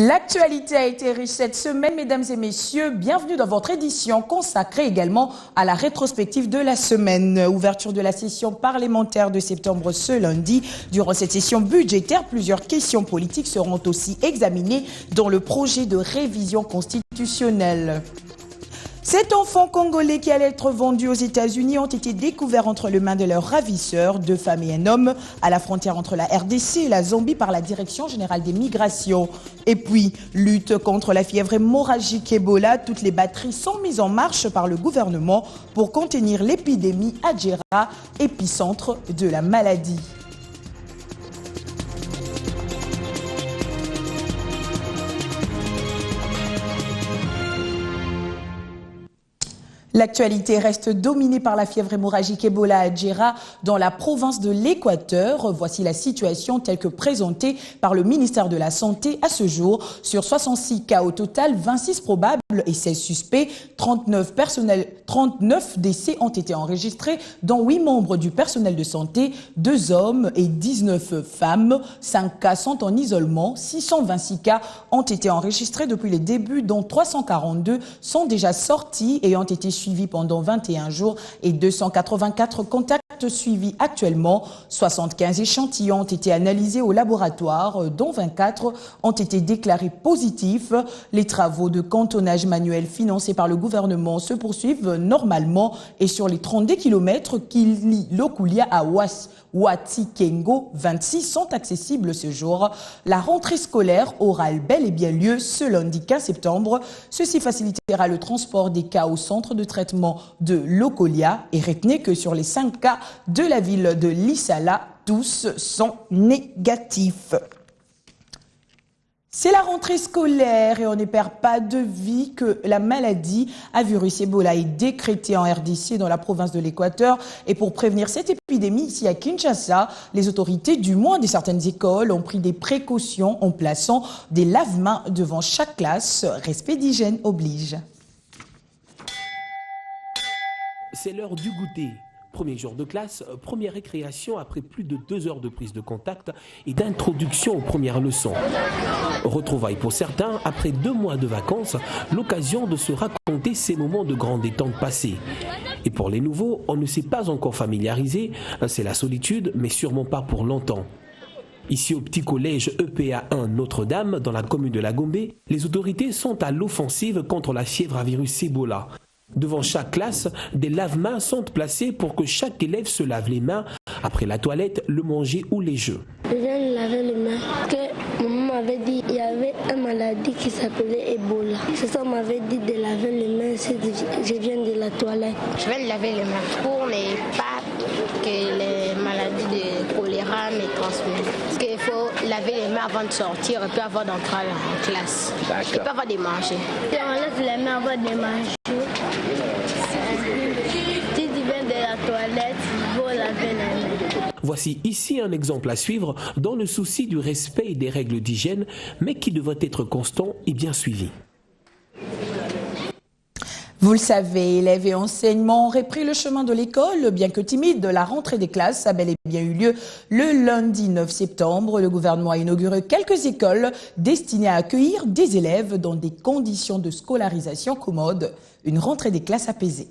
L'actualité a été riche cette semaine, mesdames et messieurs. Bienvenue dans votre édition consacrée également à la rétrospective de la semaine. Ouverture de la session parlementaire de septembre ce lundi. Durant cette session budgétaire, plusieurs questions politiques seront aussi examinées dans le projet de révision constitutionnelle. Cet enfant congolais qui allait être vendu aux États-Unis ont été découverts entre les mains de leurs ravisseurs, 2 femmes et un homme, à la frontière entre la RDC et la Zambie par la Direction générale des migrations. Et puis, lutte contre la fièvre hémorragique Ebola, toutes les batteries sont mises en marche par le gouvernement pour contenir l'épidémie à Djera, épicentre de la maladie. L'actualité reste dominée par la fièvre hémorragique Ebola à Djera dans la province de l'Équateur. Voici la situation telle que présentée par le ministère de la Santé à ce jour. Sur 66 cas au total, 26 probables et 16 suspects, 39 décès ont été enregistrés, dont 8 membres du personnel de santé, 2 hommes et 19 femmes. 5 cas sont en isolement, 626 cas ont été enregistrés depuis les débuts, dont 342 sont déjà sortis et ont été suivis pendant 21 jours et 284 contacts suivis actuellement. 75 échantillons ont été analysés au laboratoire, dont 24 ont été déclarés positifs. Les travaux de cantonnage manuel financés par le gouvernement se poursuivent normalement et sur les 32 km qui lient Lokulia à Wati-Kengo, 26 sont accessibles ce jour. La rentrée scolaire aura bel et bien lieu ce lundi 15 septembre. Ceci facilitera le transport des cas au centre de traitement de Lokolia et retenez que sur les 5 cas de la ville de Lissala, tous sont négatifs. C'est la rentrée scolaire et on ne perd pas de vie que la maladie à virus Ebola est décrétée en RDC dans la province de l'Équateur. Et pour prévenir cette épidémie ici à Kinshasa, les autorités du moins de certaines écoles ont pris des précautions en plaçant des lave-mains devant chaque classe. Respect d'hygiène oblige. C'est l'heure du goûter. Premier jour de classe, première récréation après plus de 2 heures de prise de contact et d'introduction aux premières leçons. Retrouvailles pour certains, après 2 mois de vacances, l'occasion de se raconter ces moments de grande détente passée. Et pour les nouveaux, on ne s'est pas encore familiarisé, c'est la solitude, mais sûrement pas pour longtemps. Ici au petit collège EPA 1 Notre-Dame, dans la commune de La Gombe, les autorités sont à l'offensive contre la fièvre à virus Ebola. Devant chaque classe, des lave-mains sont placés pour que chaque élève se lave les mains après la toilette, le manger ou les jeux. Je viens de laver les mains. Que maman m'avait dit qu'il y avait une maladie qui s'appelait Ebola. C'est ça, on m'avait dit de laver les mains si je viens de la toilette. Je vais laver les mains pour ne pas que les maladies de choléra me transmettent. Parce qu'il faut laver les mains avant de sortir et puis avant d'entrer en classe. Et puis avant de manger. Si on lave les mains avant de manger, si tu viens de la toilette, il faut laver les mains. Voici ici un exemple à suivre dans le souci du respect des règles d'hygiène, mais qui devrait être constant et bien suivi. Vous le savez, élèves et enseignements ont repris le chemin de l'école. Bien que timide, la rentrée des classes a bel et bien eu lieu le lundi 9 septembre. Le gouvernement a inauguré quelques écoles destinées à accueillir des élèves dans des conditions de scolarisation commodes. Une rentrée des classes apaisée.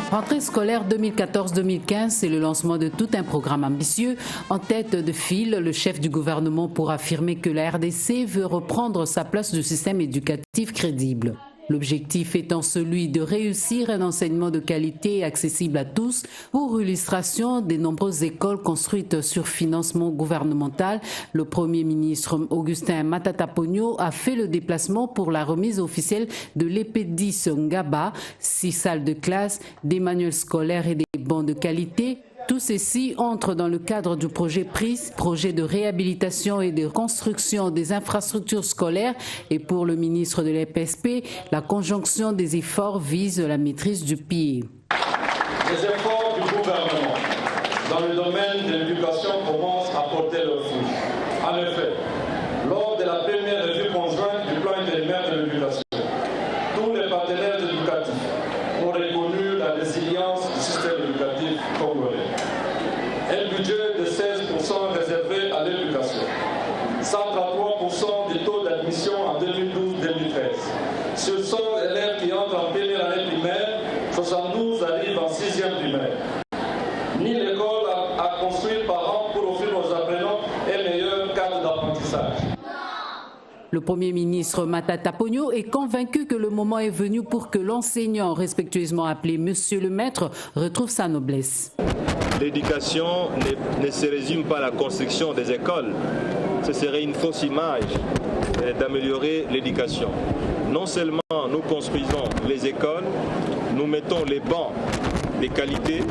Rentrée scolaire 2014-2015, c'est le lancement de tout un programme ambitieux. En tête de file, le chef du gouvernement pour affirmer que la RDC veut reprendre sa place de système éducatif crédible. L'objectif étant celui de réussir un enseignement de qualité et accessible à tous. Pour illustration des nombreuses écoles construites sur financement gouvernemental, le Premier ministre Augustin Matata Ponyo a fait le déplacement pour la remise officielle de l'EP10 Ngaba, 6 salles de classe, des manuels scolaires et des bancs de qualité. Tout ceci entre dans le cadre du projet PRIS, projet de réhabilitation et de construction des infrastructures scolaires. Et pour le ministre de l'EPSP, la conjonction des efforts vise la maîtrise du pire. Les efforts du gouvernement dans le domaine de l'éducation commencent à porter leurs fruits. En effet, lors de la première revue conjointe du plan intérimaire de l'éducation, tous les partenaires éducatifs ont reconnu la résilience du système éducatif congolais. Un budget de 16% réservé à l'éducation 133% du taux d'admission en 2012-2013. Sur 100 élèves qui entrent en première année primaire, 72 arrivent en 6e primaire. Ni l'école à construire par an pour offrir aux apprenants un meilleur cadre d'apprentissage. Le Premier ministre Matata Ponyo est convaincu que le moment est venu pour que l'enseignant, respectueusement appelé Monsieur le Maître, retrouve sa noblesse. L'éducation ne se résume pas à la construction des écoles. Ce serait une fausse image d'améliorer l'éducation. Non seulement nous construisons les écoles, nous mettons les bancs de qualité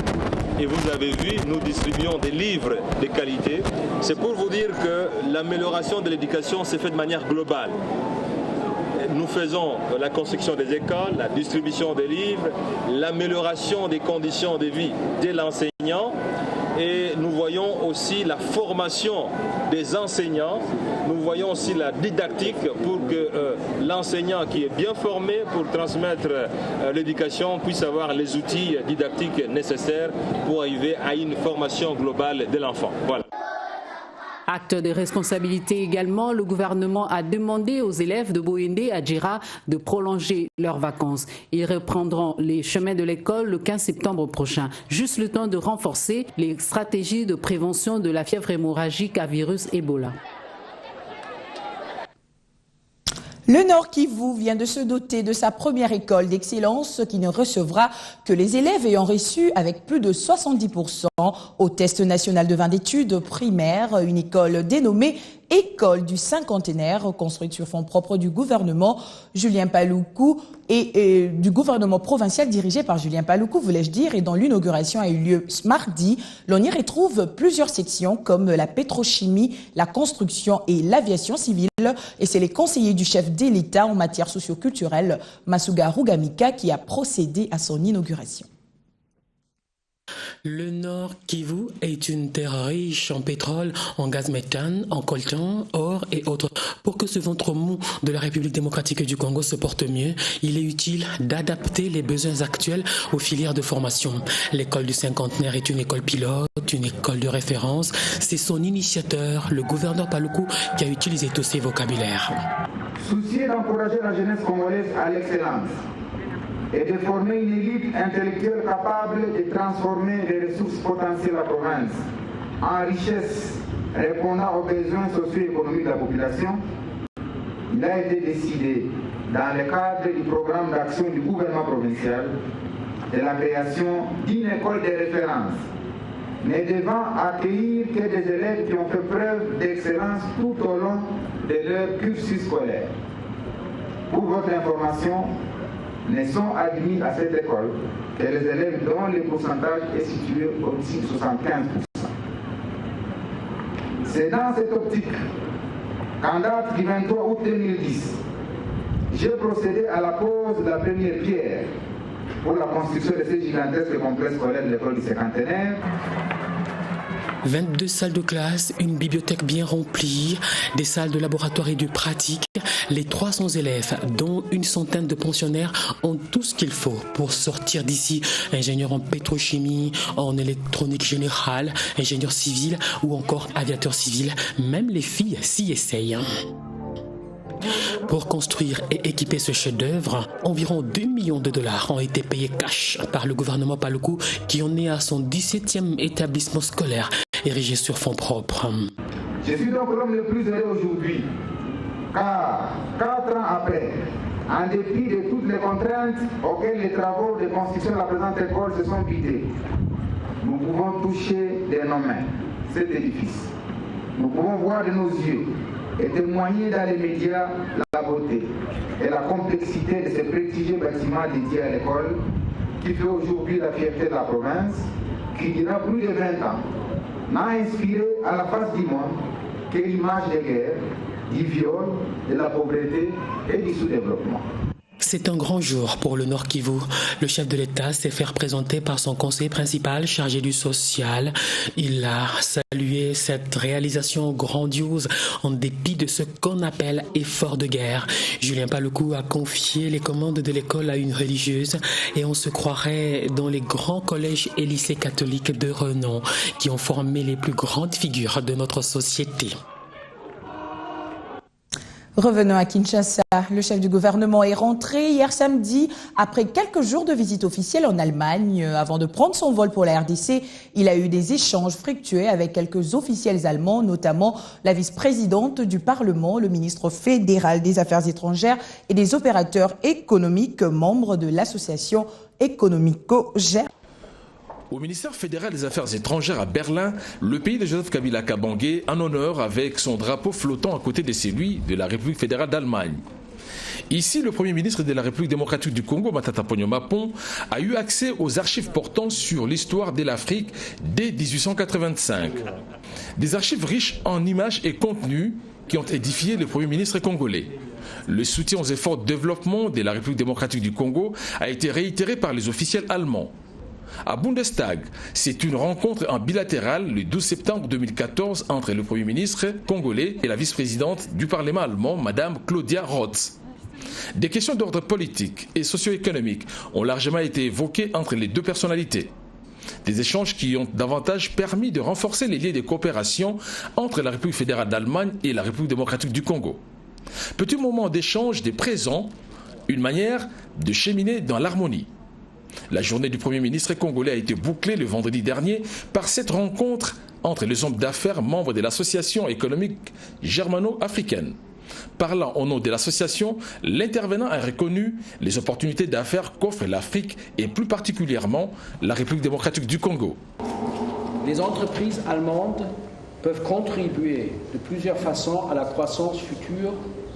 et vous avez vu, nous distribuons des livres de qualité. C'est pour vous dire que l'amélioration de l'éducation s'est faite de manière globale. Nous faisons la construction des écoles, la distribution des livres, l'amélioration des conditions de vie de l'enseignant et nous voyons aussi la formation des enseignants, nous voyons aussi la didactique pour que l'enseignant qui est bien formé pour transmettre l'éducation puisse avoir les outils didactiques nécessaires pour arriver à une formation globale de l'enfant. Voilà. Acte de responsabilité également, le gouvernement a demandé aux élèves de Boyende à Djira de prolonger leurs vacances. Ils reprendront les chemins de l'école le 15 septembre prochain. Juste le temps de renforcer les stratégies de prévention de la fièvre hémorragique à virus Ebola. Le Nord Kivu vient de se doter de sa première école d'excellence qui ne recevra que les élèves ayant reçu avec plus de 70% au test national de 20 d'études primaires, une école dénommée École du cinquantenaire, construite sur fonds propres du gouvernement Julien Paluku et du gouvernement provincial dirigé par Julien Paluku, voulais-je dire, et dont l'inauguration a eu lieu ce mardi. L'on y retrouve plusieurs sections comme la pétrochimie, la construction et l'aviation civile. Et c'est les conseillers du chef de l'État en matière socio-culturelle, Masuga Rugamika, qui a procédé à son inauguration. Le Nord Kivu est une terre riche en pétrole, en gaz méthane, en coltan, or et autres. Pour que ce ventre mou de la République démocratique du Congo se porte mieux, il est utile d'adapter les besoins actuels aux filières de formation. L'école du cinquantenaire est une école pilote, une école de référence. C'est son initiateur, le gouverneur Paluku, qui a utilisé tous ses vocabulaires. Soucié d'encourager la jeunesse congolaise à l'excellence et de former une élite intellectuelle capable de transformer les ressources potentielles de la province en richesse répondant aux besoins socio-économiques de la population, il a été décidé, dans le cadre du programme d'action du gouvernement provincial, de la création d'une école de référence, mais devant accueillir que des élèves qui ont fait preuve d'excellence tout au long de leur cursus scolaire. Pour votre information, ne sont admis à cette école que les élèves dont le pourcentage est situé au-dessus de 75%. C'est dans cette optique qu'en date du 23 août 2010, j'ai procédé à la pose de la première pierre pour la construction de ce gigantesque complexe scolaire de l'école du cinquantenaire. 22 salles de classe, une bibliothèque bien remplie, des salles de laboratoire et de pratique. Les 300 élèves, dont une centaine de pensionnaires, ont tout ce qu'il faut pour sortir d'ici. Ingénieurs en pétrochimie, en électronique générale, ingénieurs civils ou encore aviateurs civils. Même les filles s'y essayent. Pour construire et équiper ce chef-d'œuvre, environ 2 millions de dollars ont été payés cash par le gouvernement Paluku qui en est à son 17e établissement scolaire érigé sur fonds propres. Je suis donc l'homme le plus heureux aujourd'hui, car 4 ans après, en dépit de toutes les contraintes auxquelles les travaux de construction de la présente école se sont vidés, nous pouvons toucher de nos mains cet édifice. Nous pouvons voir de nos yeux et témoigner dans les médias la beauté et la complexité de ce prestigieux bâtiment dédié à l'école qui fait aujourd'hui la fierté de la province, qui durant plus de 20 ans n'a inspiré à la face du monde que l'image des guerres, du viol, de la pauvreté et du sous-développement. C'est un grand jour pour le Nord Kivu. Le chef de l'État s'est fait représenter par son conseiller principal chargé du social. Il a salué cette réalisation grandiose en dépit de ce qu'on appelle effort de guerre. Julien Paluku a confié les commandes de l'école à une religieuse et on se croirait dans les grands collèges et lycées catholiques de renom qui ont formé les plus grandes figures de notre société. Revenons à Kinshasa. Le chef du gouvernement est rentré hier samedi après quelques jours de visite officielle en Allemagne. Avant de prendre son vol pour la RDC, il a eu des échanges fructueux avec quelques officiels allemands, notamment la vice-présidente du Parlement, le ministre fédéral des Affaires étrangères et des opérateurs économiques, membre de l'association économico-germanique. Au ministère fédéral des Affaires étrangères à Berlin, le pays de Joseph Kabila Kabange en honneur avec son drapeau flottant à côté de celui de la République fédérale d'Allemagne. Ici, le Premier ministre de la République démocratique du Congo, Matata Ponyo Mapon, a eu accès aux archives portant sur l'histoire de l'Afrique dès 1885. Des archives riches en images et contenus qui ont édifié le Premier ministre congolais. Le soutien aux efforts de développement de la République démocratique du Congo a été réitéré par les officiels allemands. À Bundestag, c'est une rencontre en bilatéral le 12 septembre 2014 entre le Premier ministre congolais et la vice-présidente du Parlement allemand, Madame Claudia Roth. Des questions d'ordre politique et socio-économique ont largement été évoquées entre les deux personnalités. Des échanges qui ont davantage permis de renforcer les liens de coopération entre la République fédérale d'Allemagne et la République démocratique du Congo. Petit moment d'échange des présents, une manière de cheminer dans l'harmonie. La journée du Premier ministre congolais a été bouclée le vendredi dernier par cette rencontre entre les hommes d'affaires membres de l'association économique germano-africaine. Parlant au nom de l'association, l'intervenant a reconnu les opportunités d'affaires qu'offre l'Afrique et plus particulièrement la République démocratique du Congo. Les entreprises allemandes peuvent contribuer de plusieurs façons à la croissance future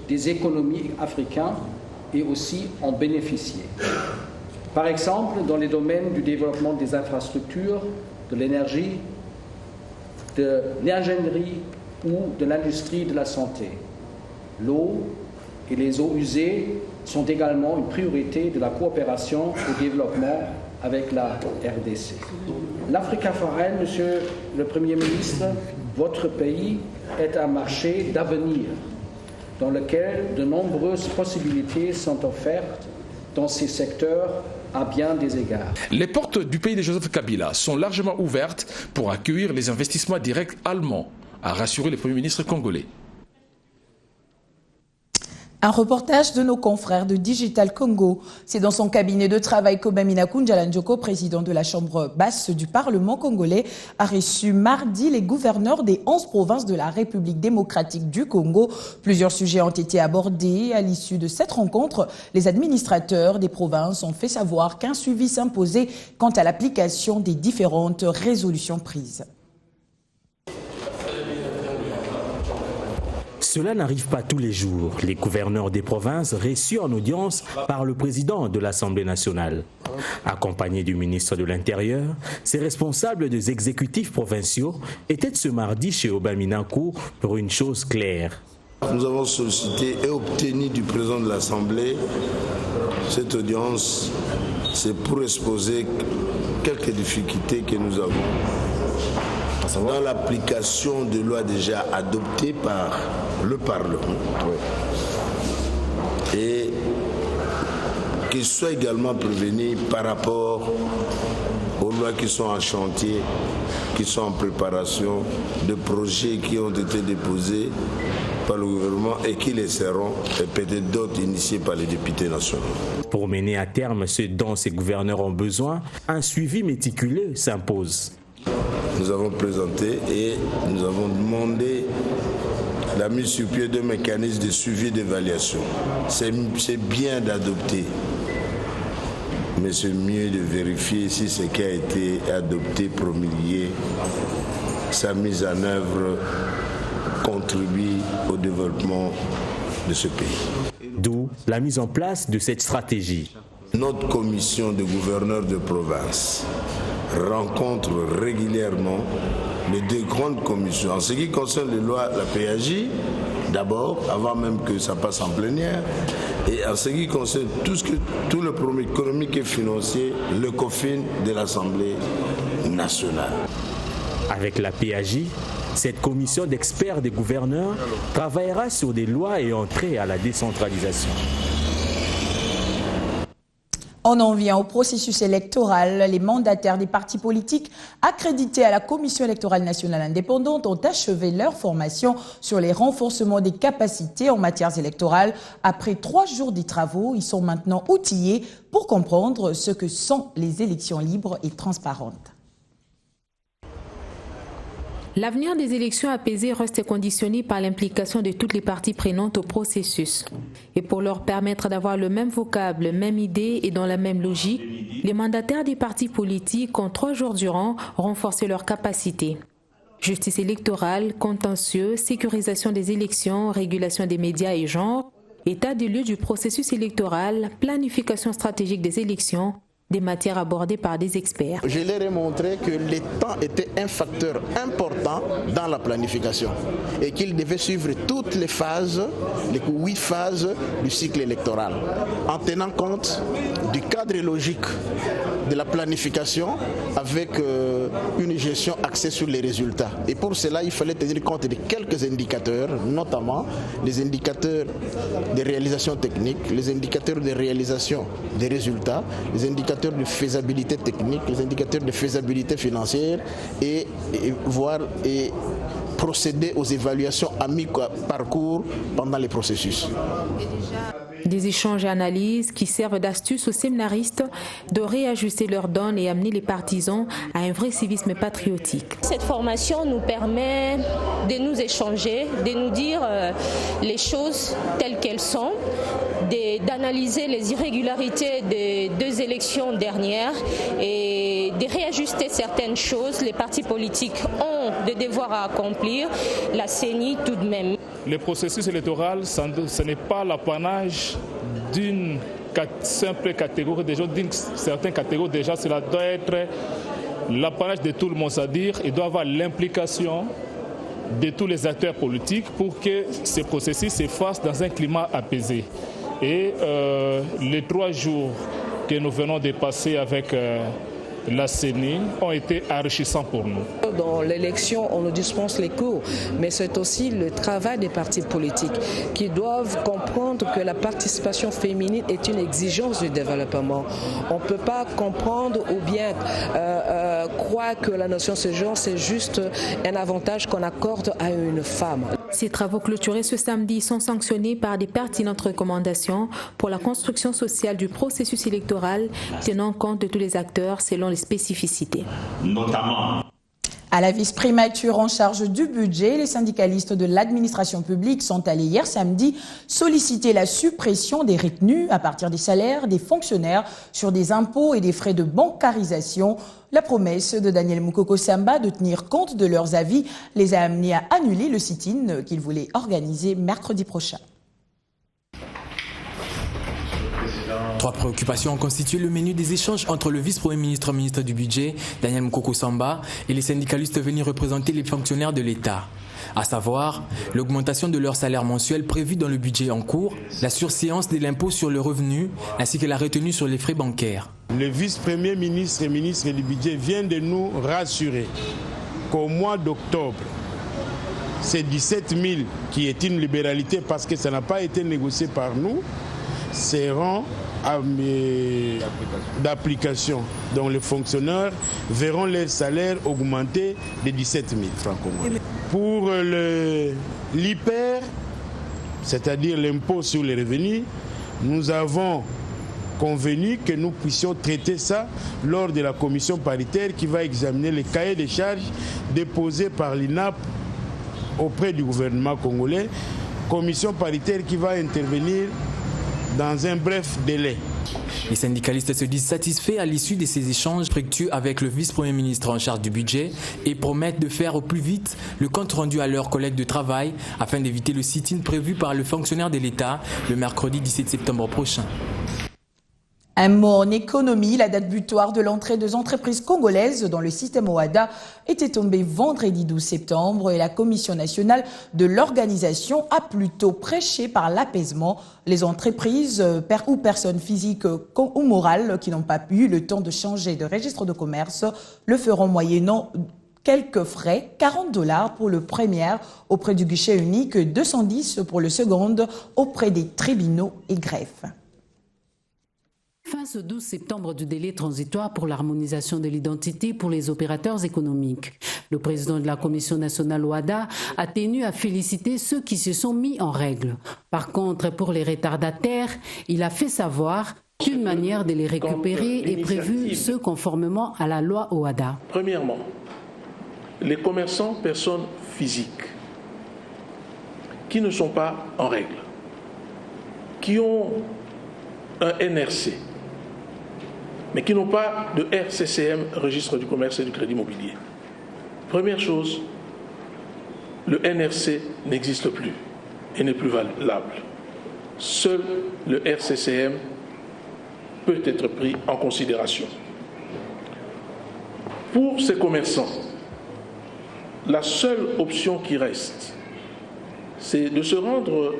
des économies africaines et aussi en bénéficier. Par exemple, dans les domaines du développement des infrastructures, de l'énergie, de l'ingénierie ou de l'industrie de la santé. L'eau et les eaux usées sont également une priorité de la coopération au développement avec la RDC. L'Afrique foraine, Monsieur le Premier ministre, votre pays est un marché d'avenir dans lequel de nombreuses possibilités sont offertes dans ces secteurs à bien des égards. Les portes du pays de Joseph Kabila sont largement ouvertes pour accueillir les investissements directs allemands, a rassuré le Premier ministre congolais. Un reportage de nos confrères de Digital Congo. C'est dans son cabinet de travail qu'Obamina Kunjalanjoko, président de la Chambre basse du Parlement congolais, a reçu mardi les gouverneurs des 11 provinces de la République démocratique du Congo. Plusieurs sujets ont été abordés. À l'issue de cette rencontre, les administrateurs des provinces ont fait savoir qu'un suivi s'imposait quant à l'application des différentes résolutions prises. Cela n'arrive pas tous les jours. Les gouverneurs des provinces reçus en audience par le président de l'Assemblée nationale. Accompagnés du ministre de l'Intérieur, ces responsables des exécutifs provinciaux étaient ce mardi chez Obamina pour une chose claire. Nous avons sollicité et obtenu du président de l'Assemblée cette audience. C'est pour exposer quelques difficultés que nous avons dans l'application de lois déjà adoptées par le Parlement et qu'ils soient également prévenus par rapport aux lois qui sont en chantier, qui sont en préparation, de projets qui ont été déposés par le gouvernement et qui les seront, et peut-être d'autres initiés par les députés nationaux. Pour mener à terme ce dont ces gouverneurs ont besoin, un suivi méticuleux s'impose. Nous avons présenté et nous avons demandé la mise sur pied de mécanismes de suivi et d'évaluation. C'est bien d'adopter, mais c'est mieux de vérifier si ce qui a été adopté, promulgué, sa mise en œuvre contribue au développement de ce pays. D'où la mise en place de cette stratégie. Notre commission de gouverneurs de province rencontre régulièrement les deux grandes commissions. En ce qui concerne les lois, la PAJ, d'abord, avant même que ça passe en plénière, et en ce qui concerne tout le problème économique et financier, le COFIN de l'Assemblée nationale. Avec la PAJ, cette commission d'experts des gouverneurs travaillera sur des lois ayant trait à la décentralisation. On en vient au processus électoral. Les mandataires des partis politiques accrédités à la Commission électorale nationale indépendante ont achevé leur formation sur les renforcements des capacités en matière électorale. Après 3 jours de travaux, ils sont maintenant outillés pour comprendre ce que sont les élections libres et transparentes. L'avenir des élections apaisées reste conditionné par l'implication de toutes les parties prenantes au processus. Et pour leur permettre d'avoir le même vocable, même idée et dans la même logique, les mandataires des partis politiques ont 3 jours durant renforcé leurs capacités. Justice électorale, contentieux, sécurisation des élections, régulation des médias et genre, état des lieux du processus électoral, planification stratégique des élections, des matières abordées par des experts. Je leur ai montré que le temps était un facteur important dans la planification et qu'ils devaient suivre toutes les phases, les 8 phases du cycle électoral, en tenant compte du cadre logique de la planification avec une gestion axée sur les résultats. Et pour cela, il fallait tenir compte de quelques indicateurs, notamment les indicateurs de réalisation technique, les indicateurs de réalisation des résultats, les indicateurs de faisabilité technique, les indicateurs de faisabilité financière et procéder aux évaluations à mi-parcours pendant les processus. Des échanges et analyses qui servent d'astuce aux séminaristes de réajuster leurs donnes et amener les partisans à un vrai civisme patriotique. Cette formation nous permet de nous échanger, de nous dire les choses telles qu'elles sont, d'analyser les irrégularités des 2 élections dernières et de réajuster certaines choses. Les partis politiques ont des devoirs à accomplir, la CENI tout de même. Le processus électoral, ce n'est pas l'apanage d'une simple catégorie des gens, d'une certaine catégorie déjà, cela doit être l'apanage de tout le monde, c'est-à-dire il doit avoir l'implication de tous les acteurs politiques pour que ce processus se fasse dans un climat apaisé. Et les 3 jours que nous venons de passer avec la CENI ont été enrichissants pour nous. Dans l'élection, on nous dispense les cours, mais c'est aussi le travail des partis politiques qui doivent comprendre que la participation féminine est une exigence du développement. On ne peut pas comprendre ou bien croire que la notion de genre, c'est juste un avantage qu'on accorde à une femme. Ces travaux clôturés ce samedi sont sanctionnés par des pertinentes recommandations pour la construction sociale du processus électoral, tenant compte de tous les acteurs selon les spécificités. Notamment. À la vice-primature en charge du budget, les syndicalistes de l'administration publique sont allés hier samedi solliciter la suppression des retenues à partir des salaires des fonctionnaires sur des impôts et des frais de bancarisation. La promesse de Daniel Mukoko Samba de tenir compte de leurs avis les a amenés à annuler le sit-in qu'ils voulaient organiser mercredi prochain. 3 préoccupations ont constitué le menu des échanges entre le vice-premier ministre du budget, Daniel Mukoko Samba, et les syndicalistes venus représenter les fonctionnaires de l'État. À savoir, l'augmentation de leur salaire mensuel prévu dans le budget en cours, la surséance de l'impôt sur le revenu, ainsi que la retenue sur les frais bancaires. Le vice-premier ministre et ministre du budget vient de nous rassurer qu'au mois d'octobre, ces 17 000, qui est une libéralité parce que ça n'a pas été négocié par nous, seront d'application. Donc les fonctionnaires verront leur salaire augmenter de 17 000 francs congolais. Pour l'IPER, c'est-à-dire l'impôt sur les revenus, nous avons convenu que nous puissions traiter ça lors de la commission paritaire qui va examiner les cahiers de charges déposés par l'INAP auprès du gouvernement congolais. Commission paritaire qui va intervenir dans un bref délai. Les syndicalistes se disent satisfaits à l'issue de ces échanges fructueux avec le vice-premier ministre en charge du budget et promettent de faire au plus vite le compte rendu à leurs collègues de travail afin d'éviter le sit-in prévu par le fonctionnaire de l'État le mercredi 17 septembre prochain. Un mot en économie, la date butoir de l'entrée des entreprises congolaises dans le système OHADA était tombée vendredi 12 septembre et la Commission nationale de l'organisation a plutôt prêché par l'apaisement. Les entreprises ou personnes physiques ou morales qui n'ont pas eu le temps de changer de registre de commerce le feront moyennant quelques frais, $40 pour le premier auprès du guichet unique, 210 pour le second auprès des tribunaux et greffes. Fin fin ce 12 septembre du délai transitoire pour l'harmonisation de l'identité pour les opérateurs économiques. Le président de la Commission nationale OHADA a tenu à féliciter ceux qui se sont mis en règle. Par contre, pour les retardataires, il a fait savoir qu'une manière de les récupérer est prévue, ce conformément à la loi OHADA. Premièrement, les commerçants, personnes physiques, qui ne sont pas en règle, qui ont un NRC, mais qui n'ont pas de RCCM, Registre du commerce et du crédit immobilier. Première chose, le NRC n'existe plus et n'est plus valable. Seul le RCCM peut être pris en considération. Pour ces commerçants, la seule option qui reste, c'est de se rendre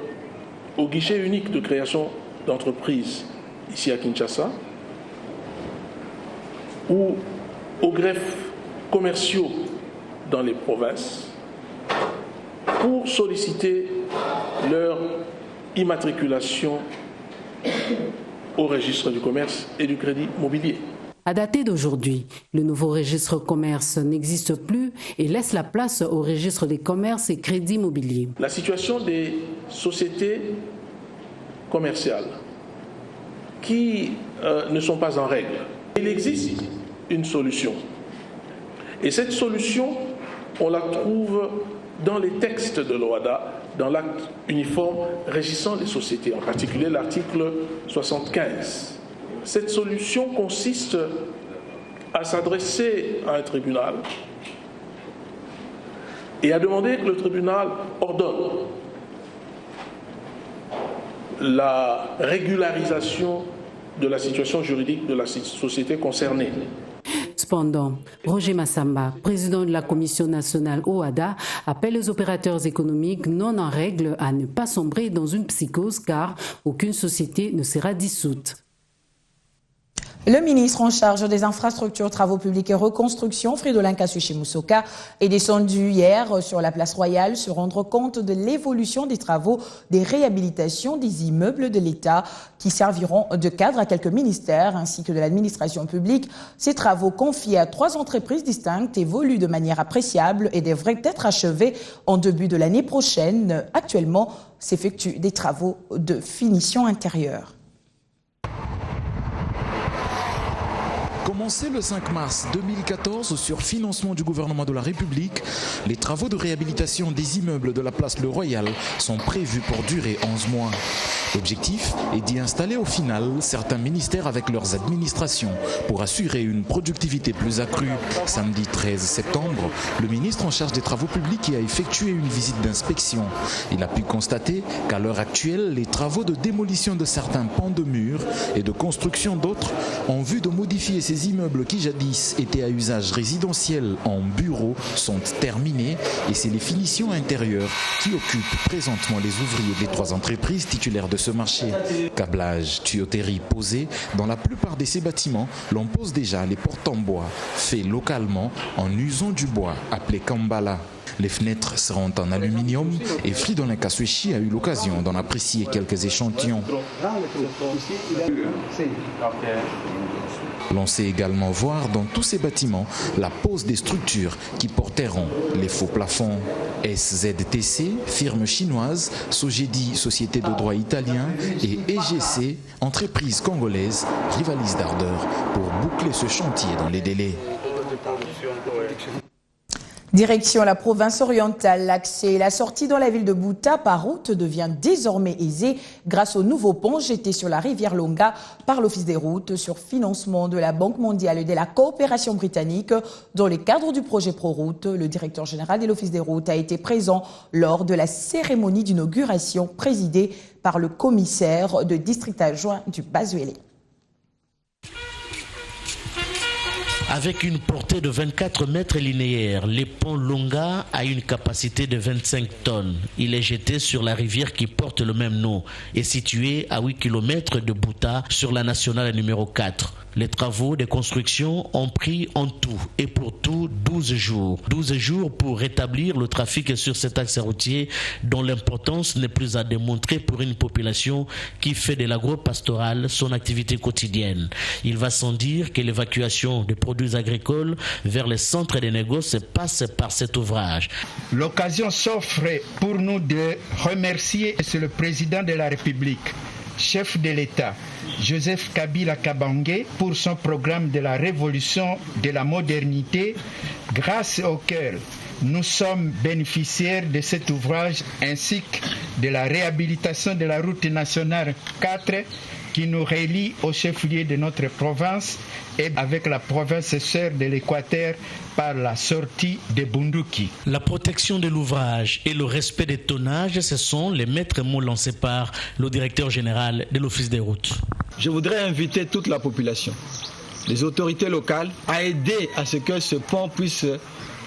au guichet unique de création d'entreprises ici à Kinshasa ou aux greffes commerciaux dans les provinces pour solliciter leur immatriculation au registre du commerce et du crédit immobilier. À dater d'aujourd'hui, le nouveau registre commerce n'existe plus et laisse la place au registre des commerces et crédits immobiliers. La situation des sociétés commerciales qui ne sont pas en règle, il existe une solution. Et cette solution, on la trouve dans les textes de l'OHADA, dans l'acte uniforme régissant les sociétés, en particulier l'article 75. Cette solution consiste à s'adresser à un tribunal et à demander que le tribunal ordonne la régularisation de la situation juridique de la société concernée. Cependant, Roger Massamba, président de la Commission nationale OHADA, appelle les opérateurs économiques non en règle à ne pas sombrer dans une psychose car aucune société ne sera dissoute. Le ministre en charge des infrastructures, travaux publics et reconstruction, Fridolin Kasushi-Musoka, est descendu hier sur la place Royale se rendre compte de l'évolution des travaux des réhabilitations des immeubles de l'État qui serviront de cadre à quelques ministères ainsi que de l'administration publique. Ces travaux confiés à 3 entreprises distinctes évoluent de manière appréciable et devraient être achevés en début de l'année prochaine. Actuellement, s'effectuent des travaux de finition intérieure. Commencé le 5 mars 2014 sur financement du gouvernement de la République, les travaux de réhabilitation des immeubles de la place Le Royal sont prévus pour durer 11 mois. L'objectif est d'y installer au final certains ministères avec leurs administrations pour assurer une productivité plus accrue. Samedi 13 septembre, le ministre en charge des travaux publics y a effectué une visite d'inspection. Il a pu constater qu'à l'heure actuelle, les travaux de démolition de certains pans de murs et de construction d'autres en vue de modifier ces immeubles qui jadis étaient à usage résidentiel en bureaux sont terminés et c'est les finitions intérieures qui occupent présentement les ouvriers des 3 entreprises titulaires de ce marché. Câblage, tuyauterie posée, dans la plupart de ces bâtiments, l'on pose déjà les portes en bois, fait localement en usant du bois appelé Kambala. Les fenêtres seront en aluminium et Fridolin Kasushi a eu l'occasion d'en apprécier quelques échantillons. L'on sait également voir dans tous ces bâtiments la pose des structures qui porteront les faux plafonds. SZTC, firme chinoise, Sogedi, société de droit italien et EGC, entreprise congolaise, rivalisent d'ardeur pour boucler ce chantier dans les délais. Direction la province orientale, l'accès et la sortie dans la ville de Bouta par route devient désormais aisé grâce au nouveau pont jeté sur la rivière Longa par l'Office des routes sur financement de la Banque mondiale et de la coopération britannique. Dans le cadre du projet ProRoute, le directeur général de l'Office des routes a été présent lors de la cérémonie d'inauguration présidée par le commissaire de district adjoint du Bazuélé. Avec une portée de 24 mètres linéaires, le pont Longa a une capacité de 25 tonnes. Il est jeté sur la rivière qui porte le même nom et situé à 8 km de Bouta sur la nationale numéro 4. Les travaux de construction ont pris en tout et pour tout 12 jours. 12 jours pour rétablir le trafic sur cet axe routier dont l'importance n'est plus à démontrer pour une population qui fait de l'agro-pastoral son activité quotidienne. Il va sans dire que l'évacuation des produits agricoles vers les centres de négoce passe par cet ouvrage. L'occasion s'offre pour nous de remercier le président de la République, chef de l'État, Joseph Kabila Kabange, pour son programme de la révolution de la modernité, grâce auquel nous sommes bénéficiaires de cet ouvrage ainsi que de la réhabilitation de la route nationale 4 qui nous relie au chef-lieu de notre province et avec la province sœur de l'Équateur par la sortie de Bunduki. La protection de l'ouvrage et le respect des tonnages, ce sont les maîtres mots lancés par le directeur général de l'Office des routes. Je voudrais inviter toute la population, les autorités locales, à aider à ce que ce pont puisse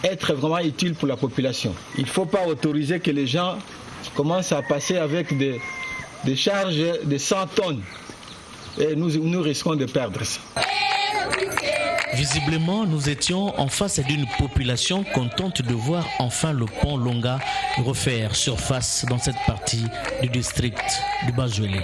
être vraiment utile pour la population. Il ne faut pas autoriser que les gens commencent à passer avec des charges de 100 tonnes. Et nous risquons de perdre ça. Visiblement, nous étions en face d'une population contente de voir enfin le pont Longa refaire surface dans cette partie du district du Bas-Jouélé.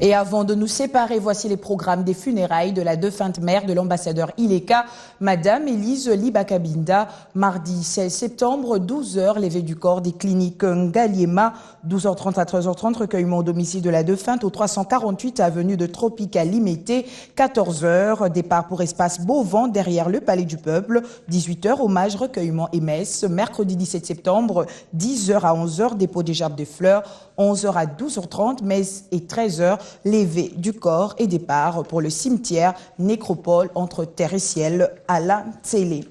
Et avant de nous séparer, voici les programmes des funérailles de la défunte mère de l'ambassadeur Ileka, Madame Élise Libakabinda. Mardi 16 septembre, 12h, levée du corps des cliniques Ngaliema. 12h30 à 13h30, recueillement au domicile de la défunte au 348 avenue de Tropica Limité. 14h, départ pour espace Beauvant derrière le Palais du Peuple. 18h, hommage, recueillement et messe. Mercredi 17 septembre, 10h à 11h, dépôt des gerbes de fleurs. 11h à 12h30, messe et 13h, levée du corps et départ pour le cimetière nécropole entre terre et ciel à la télé.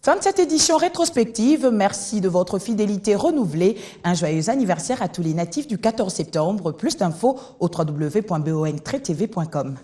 Fin de cette édition rétrospective. Merci de votre fidélité renouvelée. Un joyeux anniversaire à tous les natifs du 14 septembre. Plus d'infos au www.bon-tv.com.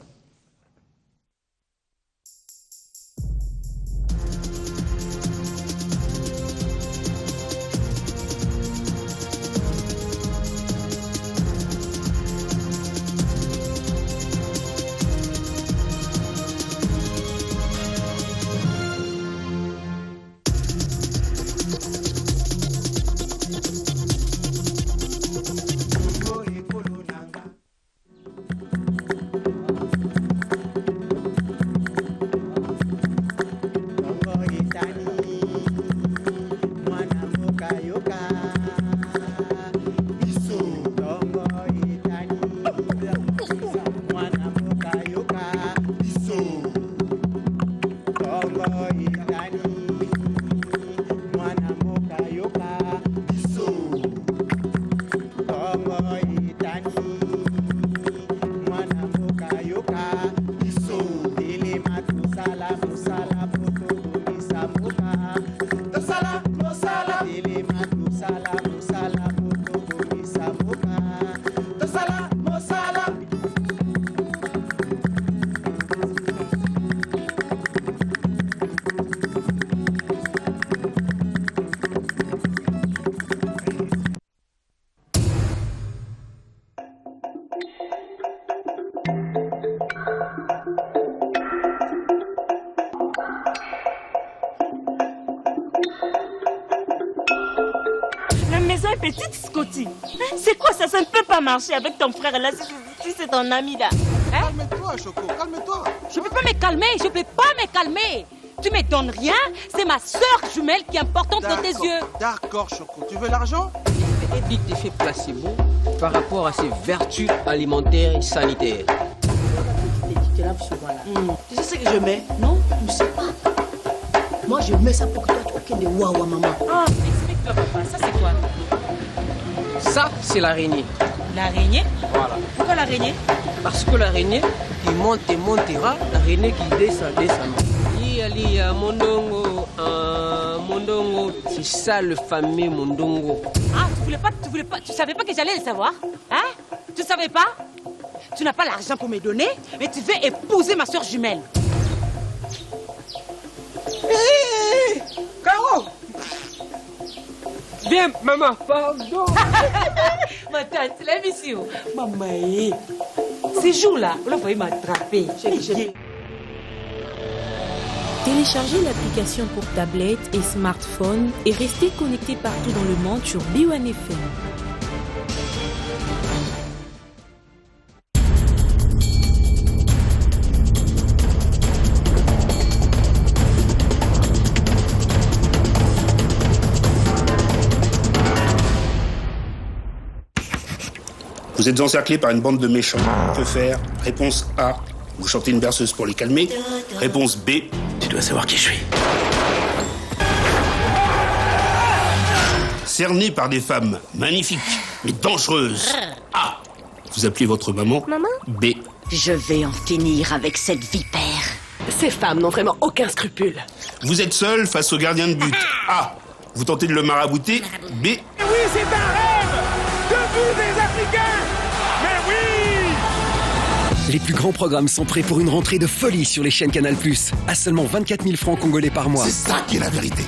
Petite Scotty, c'est quoi ça? Ça ne peut pas marcher avec ton frère là si c'est ton ami là. Hein? Calme-toi Choco, calme-toi. Je peux pas me calmer, je peux pas me calmer. Tu me donnes rien, c'est ma soeur jumelle qui est importante dans tes yeux. D'accord Choco, tu veux l'argent? Évite l'effet placebo par rapport à ses vertus alimentaires et sanitaires. Tu sais ce que je mets? Non, je ne sais pas. Moi je mets ça pour que toi tu aies des waouh maman. Ah, explique-toi papa, ça c'est quoi? Ça, c'est l'araignée. L'araignée? Voilà. Pourquoi l'araignée? Parce que l'araignée qui monte et montera, l'araignée qui descend, descend. Lia, mondongo, mondongo, c'est ça le fameux mondongo. Ah, tu savais pas que j'allais le savoir? Hein? Tu savais pas? Tu n'as pas l'argent pour me donner, mais tu veux épouser ma soeur jumelle. Hé, Caro! Viens, maman, pardon. Ma tante, la mission. Maman, Ces jours-là, on va m'attraper. Téléchargez l'application pour tablette et smartphone et restez connectés partout dans le monde sur B1 FM. Vous êtes encerclé par une bande de méchants. Que faire? Réponse A. Vous chantez une berceuse pour les calmer. Réponse B. Tu dois savoir qui je suis. Cerné par des femmes magnifiques, mais dangereuses. A. Vous appelez votre maman. Maman? B. Je vais en finir avec cette vipère. Ces femmes n'ont vraiment aucun scrupule. Vous êtes seul face au gardien de but. A. Vous tentez de le marabouter. B. Oui, c'est un rêve! Debout des Africains! Mais oui! Les plus grands programmes sont prêts pour une rentrée de folie sur les chaînes Canal+, à seulement 24 000 francs congolais par mois. C'est ça qui est la vérité.